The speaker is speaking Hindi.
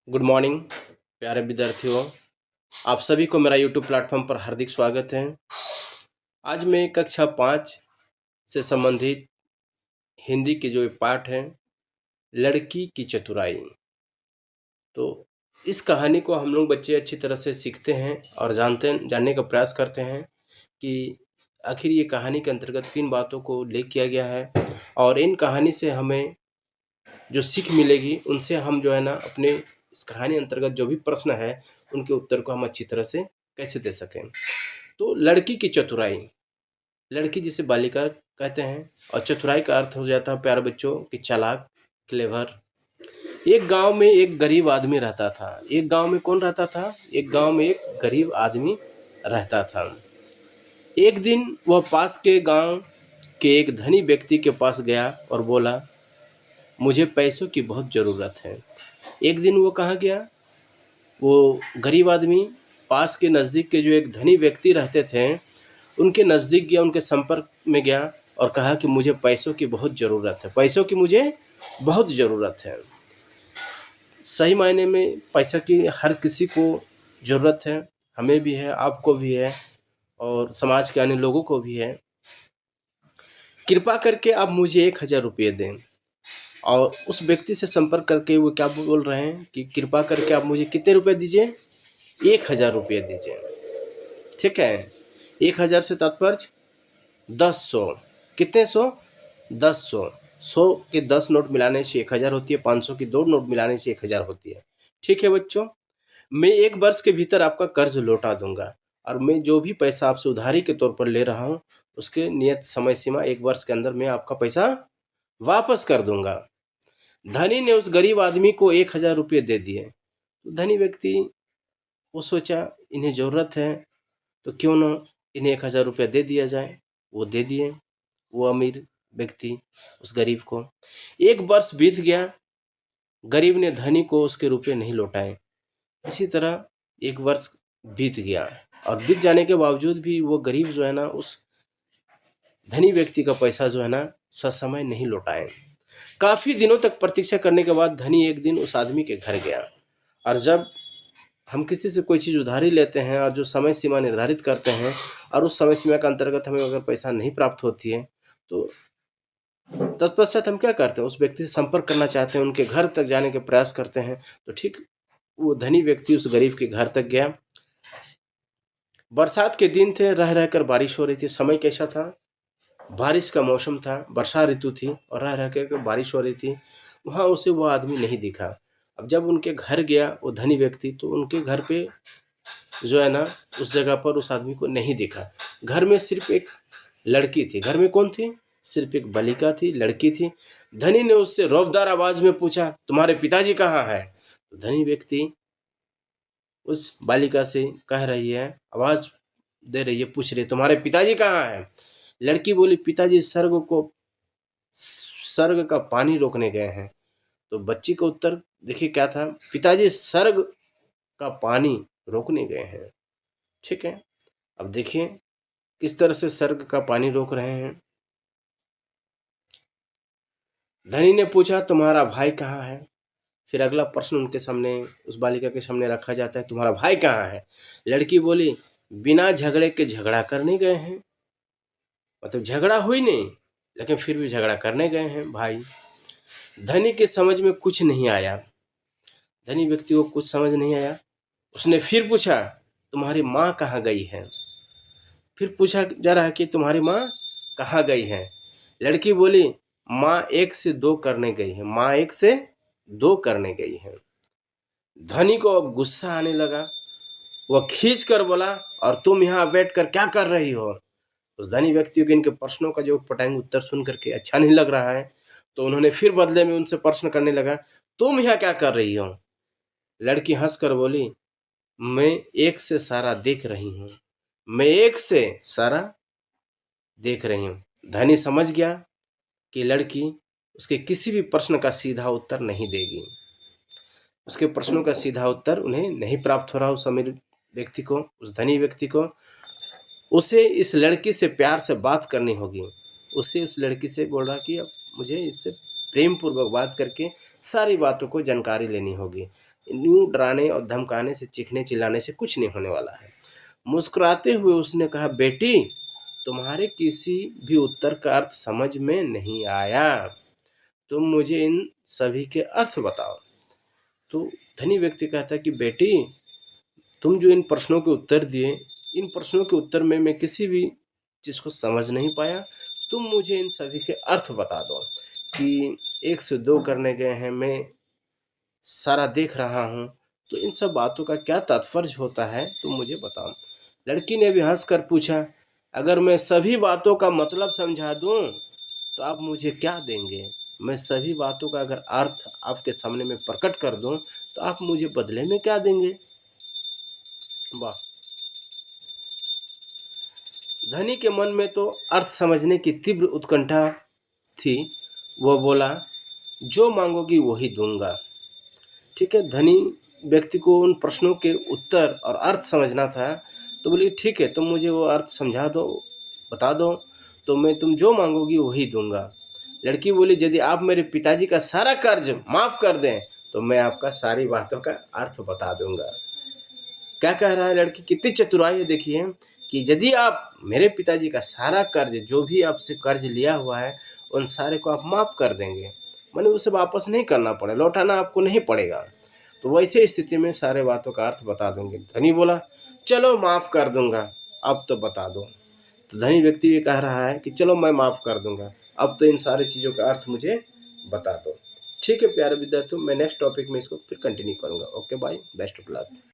गुड मॉर्निंग प्यारे विद्यार्थियों। आप सभी को मेरा यूट्यूब प्लेटफॉर्म पर हार्दिक स्वागत है। आज मैं कक्षा 5 से संबंधित हिंदी के जो पाठ है लड़की की चतुराई। तो इस कहानी को हम लोग बच्चे अच्छी तरह से सीखते हैं और जानने का प्रयास करते हैं कि आखिर ये कहानी के अंतर्गत किन बातों को उल्लेख किया गया है और इन कहानी से हमें जो सीख मिलेगी उनसे हम जो है ना अपने इस कहानी अंतर्गत जो भी प्रश्न है उनके उत्तर को हम अच्छी तरह से कैसे दे सकें। तो लड़की की चतुराई, लड़की जिसे बालिका कहते हैं और चतुराई का अर्थ हो जाता है प्यारे बच्चों कि चालाक, क्लेवर। एक गांव में एक गरीब आदमी रहता था। एक गांव में कौन रहता था? एक गांव में एक गरीब आदमी रहता था। एक दिन वह पास के गांव के एक धनी व्यक्ति के पास गया और बोला, मुझे पैसों की बहुत ज़रूरत है। एक दिन वो कहाँ गया? वो गरीब आदमी पास के नज़दीक के जो एक धनी व्यक्ति रहते थे उनके नज़दीक गया, उनके संपर्क में गया और कहा कि मुझे पैसों की बहुत ज़रूरत है, पैसों की मुझे बहुत ज़रूरत है। सही मायने में पैसा की हर किसी को ज़रूरत है, हमें भी है, आपको भी है और समाज के अन्य लोगों को भी है। कृपा करके आप मुझे 1000 रुपये दें। और उस व्यक्ति से संपर्क करके वो क्या बोल रहे हैं कि कृपा करके आप मुझे कितने रुपए दीजिए? 1000 रुपये दीजिए। ठीक है, 1000 से तात्पर्य 10 सौ। कितने सौ? 10 सौ। 100 के 10 नोट मिलाने से 1000 होती है, 500 की 2 नोट मिलाने से 1000 होती है। ठीक है बच्चों, मैं 1 वर्ष के भीतर आपका कर्ज लौटा दूंगा और मैं जो भी पैसा आपसे उधारी के तौर पर ले रहा हूँ उसके नियत समय सीमा 1 वर्ष के अंदर मैं आपका पैसा वापस कर दूंगा। धनी ने उस गरीब आदमी को 1000 रुपये दे दिए। तो धनी व्यक्ति वो सोचा इन्हें ज़रूरत है तो क्यों ना इन्हें 1000 रुपया दे दिया जाए। वो दे दिए, वो अमीर व्यक्ति उस गरीब को। 1 वर्ष बीत गया, गरीब ने धनी को उसके रुपये नहीं लौटाए। इसी तरह 1 वर्ष बीत गया और बीत जाने के बावजूद भी वो गरीब जो है ना उस धनी व्यक्ति का पैसा जो है ना ससमय नहीं लौटाए। काफ़ी दिनों तक प्रतीक्षा करने के बाद धनी एक दिन उस आदमी के घर गया। और जब हम किसी से कोई चीज़ उधारी लेते हैं और जो समय सीमा निर्धारित करते हैं और उस समय सीमा के अंतर्गत हमें अगर पैसा नहीं प्राप्त होती है तो तत्पश्चात हम क्या करते हैं? उस व्यक्ति से संपर्क करना चाहते हैं, उनके घर तक जाने के प्रयास करते हैं। तो ठीक वो धनी व्यक्ति उस गरीब के घर तक गया। बरसात के दिन थे, रह रहकर बारिश हो रही थी। समय कैसा था? बारिश का मौसम था, वर्षा ऋतु थी और रह रह कर बारिश हो रही थी। वहाँ उसे वो आदमी नहीं दिखा। अब जब उनके घर गया वो धनी व्यक्ति तो उनके घर पे जो है ना उस जगह पर उस आदमी को नहीं दिखा। घर में सिर्फ एक लड़की थी। घर में कौन थी? सिर्फ एक बालिका थी, लड़की थी। धनी ने उससे रौबदार आवाज में पूछा, तुम्हारे पिताजी कहाँ है? तो धनी व्यक्ति उस बालिका से कह रही है, आवाज दे रही है, पूछ रही है, तुम्हारे पिताजी कहाँ है? लड़की बोली, पिताजी स्वर्ग का पानी रोकने गए हैं। तो बच्ची का उत्तर देखिए क्या था? पिताजी स्वर्ग का पानी रोकने गए हैं। ठीक है, अब देखिए किस तरह से स्वर्ग का पानी रोक रहे हैं। धनी ने पूछा, तुम्हारा भाई कहाँ है? फिर अगला प्रश्न उनके सामने, उस बालिका के सामने रखा जाता है, तुम्हारा भाई कहाँ है? लड़की बोली, बिना झगड़े के झगड़ा करने गए हैं। मतलब झगड़ा हुई नहीं लेकिन फिर भी झगड़ा करने गए हैं भाई। धनी के समझ में कुछ नहीं आया। धनी व्यक्ति को कुछ समझ नहीं आया। उसने फिर पूछा, तुम्हारी माँ कहाँ गई है? फिर पूछा जा रहा है कि तुम्हारी माँ कहाँ गई है? लड़की बोली, माँ 1 से 2 करने गई है। माँ 1 से 2 करने गई है। धनी को अब गुस्सा आने लगा। वह खींच कर बोला, और तुम यहाँ बैठ कर क्या कर रही हो? उस धनी व्यक्ति को इनके प्रश्नों का जो पटांग उत्तर सुन करके अच्छा नहीं लग रहा है तो उन्होंने फिर बदले में उनसे प्रश्न करने लगा, तुम यहाँ क्या कर रही हो? लड़की हंसकर बोली, मैं 1 से सारा देख रही हूँ। मैं 1 से सारा देख रही हूँ। धनी समझ गया कि लड़की उसके किसी भी प्रश्न का सीधा उत्तर नहीं देगी। उसके प्रश्नों का सीधा उत्तर उन्हें नहीं प्राप्त हो रहा। उस अमीर व्यक्ति को, उस धनी व्यक्ति को, उसे इस लड़की से प्यार से बात करनी होगी। उसे उस लड़की से बोल रहा कि अब मुझे इससे प्रेम पूर्वक बात करके सारी बातों को जानकारी लेनी होगी। यूं डराने और धमकाने से, चीखने चिल्लाने से कुछ नहीं होने वाला है। मुस्कुराते हुए उसने कहा, बेटी तुम्हारे किसी भी उत्तर का अर्थ समझ में नहीं आया, तुम मुझे इन सभी के अर्थ बताओ। तो धनी व्यक्ति कहता है कि बेटी तुम जो इन प्रश्नों के उत्तर दिए, इन प्रश्नों के उत्तर में मैं किसी भी चीज़ को समझ नहीं पाया, तुम मुझे इन सभी के अर्थ बता दो कि 1 से 2 करने गए हैं, मैं सारा देख रहा हूँ, तो इन सब बातों का क्या तात्पर्य होता है तुम मुझे बताओ। लड़की ने भी हंसकर पूछा, अगर मैं सभी बातों का मतलब समझा दूँ तो आप मुझे क्या देंगे? मैं सभी बातों का अगर अर्थ आपके सामने में प्रकट कर दूँ तो आप मुझे बदले में क्या देंगे? वाह! धनी के मन में तो अर्थ समझने की तीव्र उत्कंठा थी। वह बोला, जो मांगोगी वही दूंगा। ठीक है, धनी व्यक्ति को उन प्रश्नों के उत्तर और अर्थ समझना था, तो बोली ठीक है, तुम मुझे वो अर्थ समझा दो, बता दो, तो मैं तुम जो मांगोगी वही दूंगा। लड़की बोली, यदि आप मेरे पिताजी का सारा कर्ज माफ कर दें तो मैं आपका सारी बातों का अर्थ बता दूंगा। क्या कह रहा है लड़की, कितनी चतुराई है देखिए, कि यदि आप मेरे पिताजी का सारा कर्ज, जो भी आपसे कर्ज लिया हुआ है, उन सारे को आप माफ़ कर देंगे, माने उसे वापस नहीं करना पड़े, लौटाना आपको नहीं पड़ेगा, तो वैसे स्थिति में सारे बातों का अर्थ बता दूंगे। धनी बोला, चलो माफ़ कर दूंगा, अब तो बता दो। तो धनी व्यक्ति भी कह रहा है कि चलो मैं माफ़ कर दूंगा, अब तो इन सारी चीज़ों का अर्थ मुझे बता दो। ठीक है प्यारे विद्यार्थियों, मैं नेक्स्ट टॉपिक में इसको फिर कंटिन्यू करूँगा। Okay bye, best of luck.